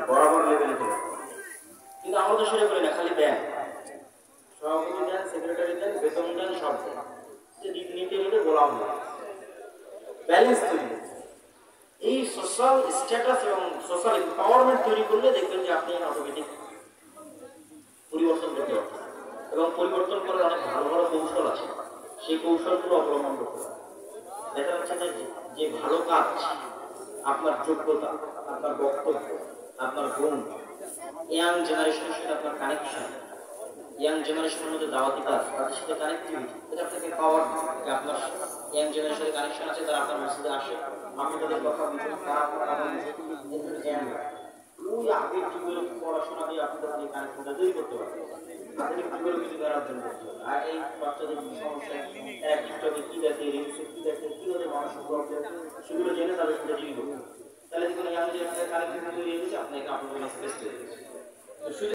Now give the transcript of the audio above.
বরাবর লেভেলে চলে। কিন্তু আমরা তো সেটা করি না, খালি দেন, সভাপতি দেন, সেক্রেটারি দেন, বেতন দেন, সব দেন, নিতে নিতে গোলাম ব্যালেন্স তৈরি। এই সোশ্যাল স্ট্যাটাস এবং সোশ্যাল এম্পাওয়ারমেন্ট তৈরি করলে দেখবেন যে আপনি অটোমেটিক পরিবর্তন করতে পারবেন। এবং পরিবর্তন করার অনেক ভালো ভালো কৌশল আছে, সেই কৌশলগুলো অবলম্বন করতে হবে। দেখা যাচ্ছে যে ভালো কাজ, আপনার যোগ্যতা, আপনার বক্তব্য, আপনার গুণ, ইয়াং জেনারেশনের সাথে আপনার কানেকশন, ইয়াং জেনারেশনের মধ্যে দাওয়াতি কাজ, তাদের সাথে কানেক্টিভিটি, এটা আপনাকে পাওয়ার যে আপনার ইয়াং জেনারেশনের কানেকশন আছে, তারা আপনার মসজিদে আসে, আপনি তাদের কথা বুঝুন, তারা ওই আগের যুগের পড়াশোনা দিয়ে আপনি তাদের এই কানেকশনটা তৈরি করতে পারবেন। আধুনিক যুগের কিছু তারা অর্জন করতে হবে। আর এই বাচ্চাদের সমস্যা, টিকটকে কি দেখে, রিলসে কি দেখে, কি ওদের মানসিক প্রবলেম, সেগুলো জেনে তাদের সাথে ডিল করতে হবে। তাহলে দেখুন ইয়াং জেনারেশনের কানেকশন তৈরি হয়ে গেছে, আপনাকে আপনাদের স্পেস তৈরি হয়েছে।